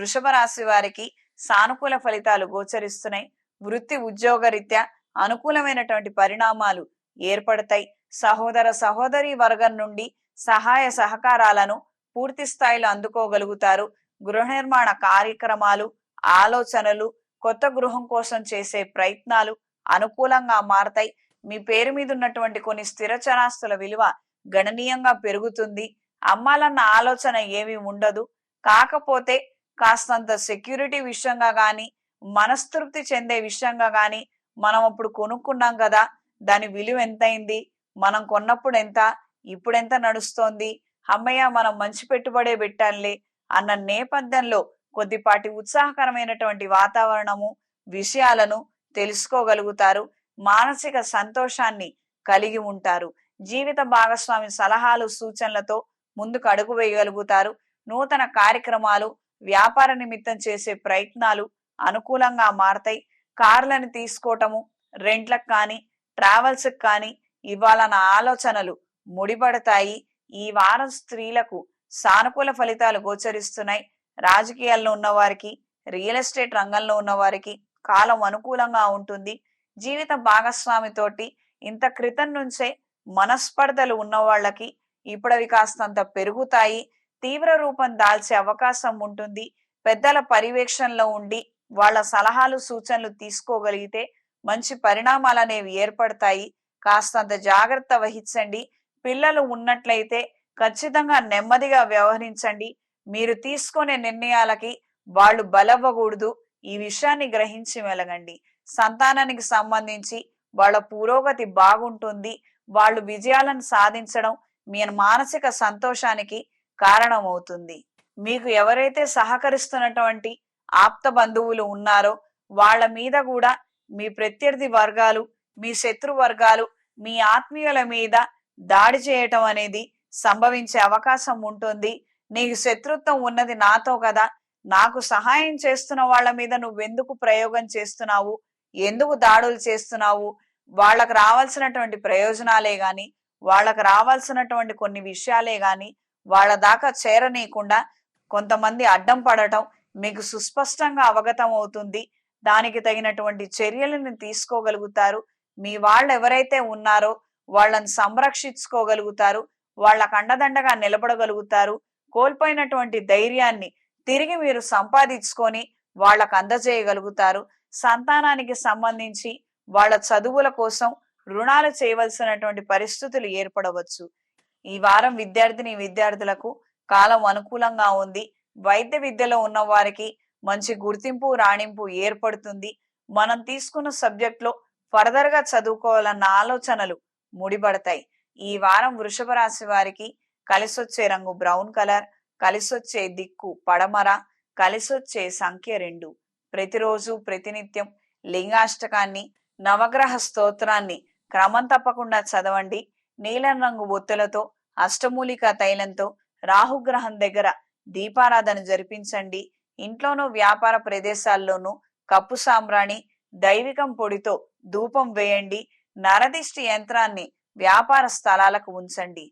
వృషభ రాశి వారికి సానుకూల ఫలితాలు గోచరిస్తున్నాయి. వృత్తి ఉద్యోగరీత్యా అనుకూలమైనటువంటి పరిణామాలు ఏర్పడతాయి. సహోదర సహోదరి వర్గం నుండి సహాయ సహకారాలను పూర్తి స్థాయిలో అందుకోగలుగుతారు. గృహ నిర్మాణ కార్యక్రమాలు, ఆలోచనలు, కొత్త గృహం కోసం చేసే ప్రయత్నాలు అనుకూలంగా మారతాయి. మీ పేరు మీద ఉన్నటువంటి కొన్ని స్థిర చరాస్తుల విలువ గణనీయంగా పెరుగుతుంది. అమ్మాలన్న ఆలోచన ఏమీ ఉండదు. కాకపోతే కాస్తంత సెక్యూరిటీ విషయంగా కానీ, మనస్తృప్తి చెందే విషయంగా కానీ, మనం అప్పుడు కొనుక్కున్నాం కదా, దాని విలువ ఎంతైంది, మనం కొన్నప్పుడు ఎంత, ఇప్పుడెంత నడుస్తోంది, అమ్మయ్య మనం మంచి పెట్టుబడే పెట్టాలి అన్న నేపథ్యంలో కొద్దిపాటి ఉత్సాహకరమైనటువంటి వాతావరణము, విషయాలను తెలుసుకోగలుగుతారు. మానసిక సంతోషాన్ని కలిగి ఉంటారు. జీవిత భాగస్వామి సలహాలు, సూచనలతో ముందుకు అడుగు వేయగలుగుతారు. నూతన కార్యక్రమాలు, వ్యాపార నిమిత్తం చేసే ప్రయత్నాలు అనుకూలంగా మారతాయి. కార్లను తీసుకోవటము, రెంట్లకు కానీ, ట్రావెల్స్కి కానీ ఇవ్వాలన్న ఆలోచనలు ముడిపడతాయి. ఈ వారం స్త్రీలకు సానుకూల ఫలితాలు గోచరిస్తున్నాయి. రాజకీయాల్లో ఉన్నవారికి, రియల్ ఎస్టేట్ రంగంలో ఉన్నవారికి కాలం అనుకూలంగా ఉంటుంది. జీవిత భాగస్వామితోటి ఇంత క్రితం నుంచే మనస్పర్ధలు ఉన్న వాళ్ళకి ఇప్పుడు అవి కాస్తంత పెరుగుతాయి. తీవ్ర రూపం దాల్చే అవకాశం ఉంటుంది. పెద్దల పర్యవేక్షణలో ఉండి వాళ్ళ సలహాలు, సూచనలు తీసుకోగలిగితే మంచి పరిణామాలు అనేవి ఏర్పడతాయి. కాస్తంత జాగ్రత్త వహించండి. పిల్లలు ఉన్నట్లయితే ఖచ్చితంగా నెమ్మదిగా వ్యవహరించండి. మీరు తీసుకునే నిర్ణయాలకి వాళ్ళు బలవ్వకూడదు. ఈ విషయాన్ని గ్రహించి మెలగండి. సంతానానికి సంబంధించి వాళ్ళ పురోగతి బాగుంటుంది. వాళ్ళు విజయాలను సాధించడం మీ మానసిక సంతోషానికి కారణమవుతుంది. మీకు ఎవరైతే సహకరిస్తున్నటువంటి ఆప్త బంధువులు ఉన్నారో వాళ్ళ మీద కూడా మీ ప్రత్యర్థి వర్గాలు, మీ శత్రు వర్గాలు, మీ ఆత్మీయుల మీద దాడి చేయటం అనేది సంభవించే అవకాశం ఉంటుంది. నీకు శత్రుత్వం ఉన్నది నాతో కదా, నాకు సహాయం చేస్తున్న వాళ్ళ మీద నువ్వెందుకు ప్రయోగం చేస్తున్నావు, ఎందుకు దాడులు చేస్తున్నావు, వాళ్ళకు రావాల్సినటువంటి ప్రయోజనాలే గాని, వాళ్ళకు రావాల్సినటువంటి కొన్ని విషయాలే గాని వాళ్ళ దాకా చేరనీయకుండా కొంతమంది అడ్డం పడటం మీకు సుస్పష్టంగా అవగతం అవుతుంది. దానికి తగినటువంటి చర్యలను తీసుకోగలుగుతారు. మీ వాళ్ళు ఎవరైతే ఉన్నారో వాళ్ళని సంరక్షించుకోగలుగుతారు. వాళ్ళకు అండదండగా నిలబడగలుగుతారు. కోల్పోయినటువంటి ధైర్యాన్ని తిరిగి మీరు సంపాదించుకొని వాళ్ళకు అందజేయగలుగుతారు. సంతానానికి సంబంధించి వాళ్ళ చదువుల కోసం రుణాలు చేయవలసినటువంటి పరిస్థితులు ఏర్పడవచ్చు. ఈ వారం విద్యార్థులకు కాలం అనుకూలంగా ఉంది. వైద్య విద్యలో ఉన్న వారికి మంచి గుర్తింపు, రాణింపు ఏర్పడుతుంది. మనం తీసుకున్న సబ్జెక్ట్ లో ఫర్దర్ గా చదువుకోవాలన్న ఆలోచనలు ముడిపడతాయి. ఈ వారం వృషభ రాశి వారికి కలిసొచ్చే రంగు బ్రౌన్ కలర్, కలిసొచ్చే దిక్కు పడమర, కలిసొచ్చే సంఖ్య 2. ప్రతిరోజు ప్రతినిత్యం లింగాష్టకాన్ని, నవగ్రహ స్తోత్రాన్ని క్రమం తప్పకుండా చదవండి. నీలం రంగు ఒత్తులతో, అష్టమూలికా తైలంతో రాహుగ్రహం దగ్గర దీపారాధన జరిపించండి. ఇంట్లోనూ వ్యాపార ప్రదేశాల్లోనూ కప్పు సాంబ్రాణి, దైవికం పొడితో ధూపం వేయండి. నరదిష్టి యంత్రాన్ని వ్యాపార స్థలాలకు ఉంచండి.